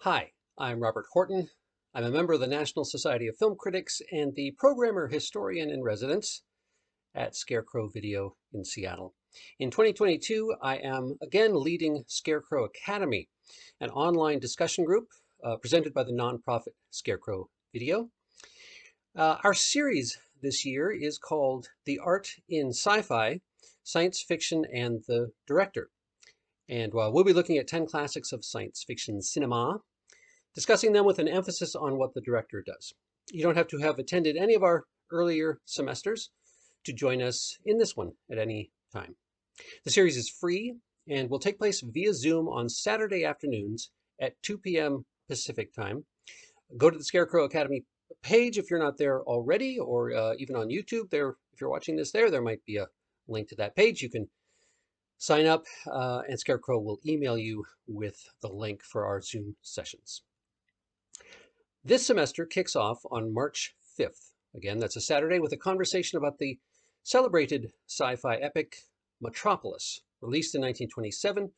Hi, I'm Robert Horton. I'm a member of the National Society of Film Critics and the programmer historian in residence at Scarecrow Video in Seattle. In 2022, I am again leading Scarecrow Academy, an online discussion group presented by the nonprofit Scarecrow Video. Our series this year is called The Art in Sci Fi, Science Fiction and the Director. And we'll be looking at 10 classics of science fiction cinema, discussing them with an emphasis on what the director does. You don't have to have attended any of our earlier semesters to join us in this one at any time. The series is free and will take place via Zoom on Saturday afternoons at 2 p.m. Pacific time. Go to the Scarecrow Academy page if you're not there already, or even on YouTube. There, if you're watching this there might be a link to that page. You can sign up and Scarecrow will email you with the link for our Zoom sessions. This semester kicks off on March 5th. Again, that's a Saturday with a conversation about the celebrated sci-fi epic METROPOLIS, released in 1927,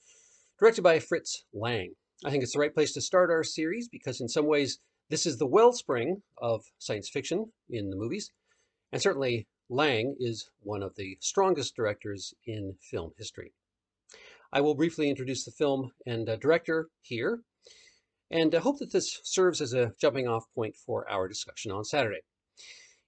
directed by Fritz Lang. I think it's the right place to start our series because in some ways this is the wellspring of science fiction in the movies, and certainly Lang is one of the strongest directors in film history. I will briefly introduce the film and director here, and I hope that this serves as a jumping off point for our discussion on Saturday.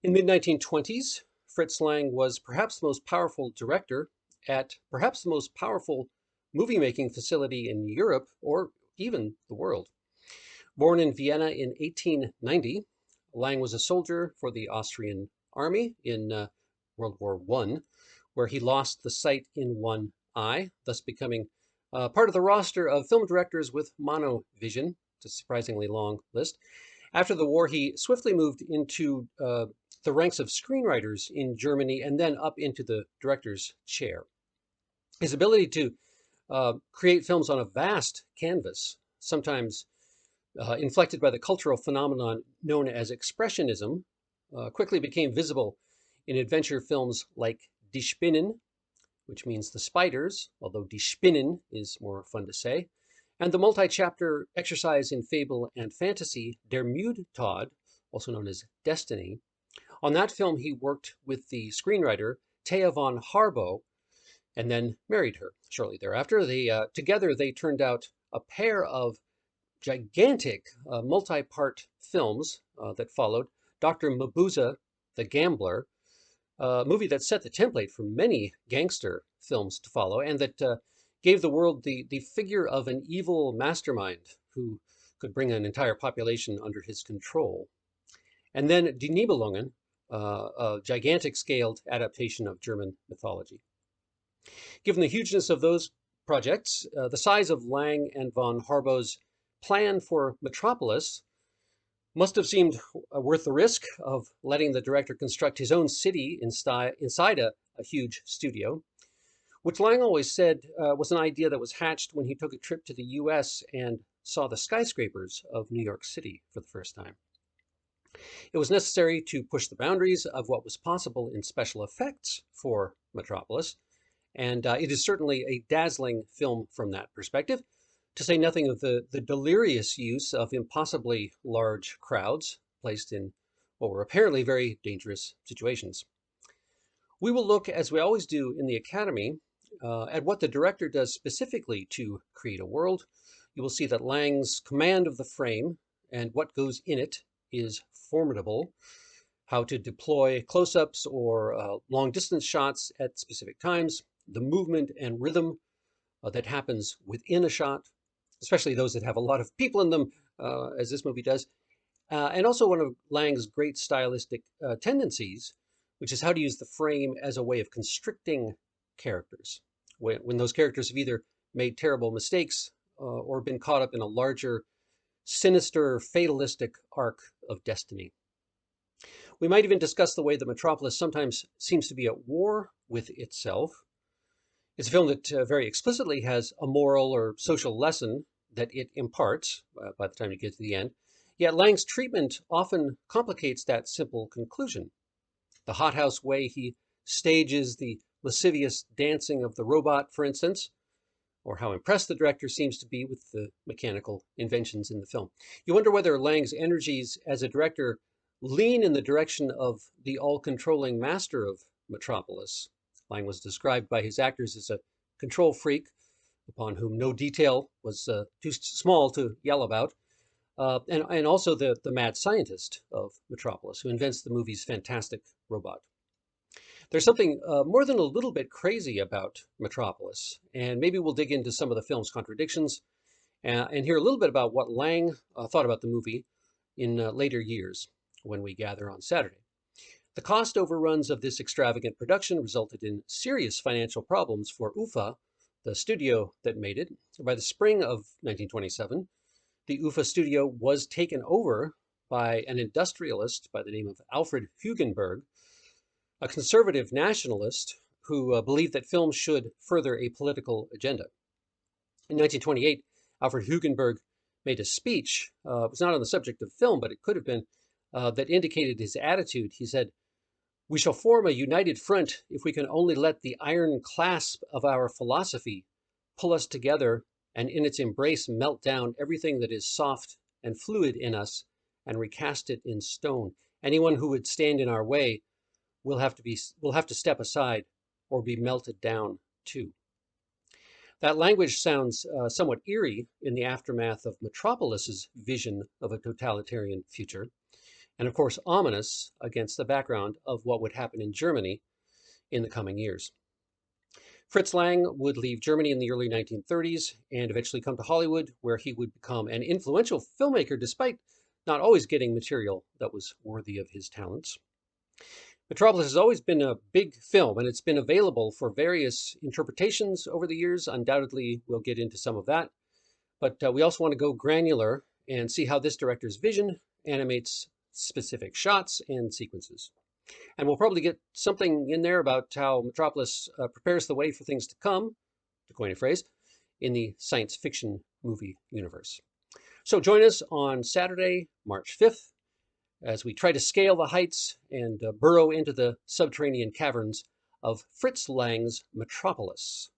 In the mid-1920s, Fritz Lang was perhaps the most powerful director at perhaps the most powerful movie-making facility in Europe or even the world. Born in Vienna in 1890, Lang was a soldier for the Austrian army in World War I, where he lost the sight in one eye, thus becoming part of the roster of film directors with monovision. It's a surprisingly long list. After the war, he swiftly moved into the ranks of screenwriters in Germany and then up into the director's chair. His ability to create films on a vast canvas, sometimes inflected by the cultural phenomenon known as expressionism, quickly became visible in adventure films like Die Spinnen, which means the spiders, although Die Spinnen is more fun to say, and the multi-chapter exercise in fable and fantasy, Der Müde-Tod, also known as Destiny. On that film, he worked with the screenwriter Thea von Harbo and then married her shortly thereafter. Together, they turned out a pair of gigantic multi-part films that followed. Dr. Mabuza, the Gambler, a movie that set the template for many gangster films to follow, and that gave the world the figure of an evil mastermind who could bring an entire population under his control. And then Die Nibelungen, a gigantic scaled adaptation of German mythology. Given the hugeness of those projects, the size of Lang and von Harbo's plan for Metropolis must have seemed worth the risk of letting the director construct his own city inside a huge studio, which Lang always said was an idea that was hatched when he took a trip to the US and saw the skyscrapers of New York City for the first time. It was necessary to push the boundaries of what was possible in special effects for Metropolis, and it is certainly a dazzling film from that perspective, to say nothing of the delirious use of impossibly large crowds placed in what were apparently very dangerous situations. We will look, as we always do in the Academy, at what the director does specifically to create a world. You will see that Lang's command of the frame and what goes in it is formidable. How to deploy close-ups or long-distance shots at specific times, the movement and rhythm that happens within a shot, especially those that have a lot of people in them, as this movie does. And also one of Lang's great stylistic tendencies, which is how to use the frame as a way of constricting characters. When those characters have either made terrible mistakes or been caught up in a larger, sinister, fatalistic arc of destiny. We might even discuss the way the Metropolis sometimes seems to be at war with itself. It's a film that very explicitly has a moral or social lesson that it imparts by the time you get to the end. Yet Lang's treatment often complicates that simple conclusion. The hothouse way he stages the lascivious dancing of the robot, for instance, or how impressed the director seems to be with the mechanical inventions in the film. You wonder whether Lang's energies as a director lean in the direction of the all-controlling master of Metropolis. Lang was described by his actors as a control freak, upon whom no detail was too small to yell about, and also the mad scientist of Metropolis, who invents the movie's fantastic robot. There's something more than a little bit crazy about Metropolis, and maybe we'll dig into some of the film's contradictions and hear a little bit about what Lang thought about the movie in later years when we gather on Saturday. The cost overruns of this extravagant production resulted in serious financial problems for UFA, the studio that made it. By the spring of 1927, the UFA studio was taken over by an industrialist by the name of Alfred Hugenberg, a conservative nationalist who believed that film should further a political agenda. In 1928, Alfred Hugenberg made a speech. It was not on the subject of film, but it could have been, that indicated his attitude. He said, "We shall form a united front if we can only let the iron clasp of our philosophy pull us together and in its embrace melt down everything that is soft and fluid in us and recast it in stone. Anyone who would stand in our way will have to step aside or be melted down too." That language sounds somewhat eerie in the aftermath of Metropolis's vision of a totalitarian future, and of course ominous against the background of what would happen in Germany in the coming years. Fritz Lang would leave Germany in the early 1930s and eventually come to Hollywood, where he would become an influential filmmaker despite not always getting material that was worthy of his talents. Metropolis has always been a big film, and it's been available for various interpretations over the years. Undoubtedly, we'll get into some of that. But we also want to go granular and see how this director's vision animates specific shots and sequences. And we'll probably get something in there about how Metropolis prepares the way for things to come, to coin a phrase, in the science fiction movie universe. So join us on Saturday, March 5th, as we try to scale the heights and burrow into the subterranean caverns of Fritz Lang's Metropolis.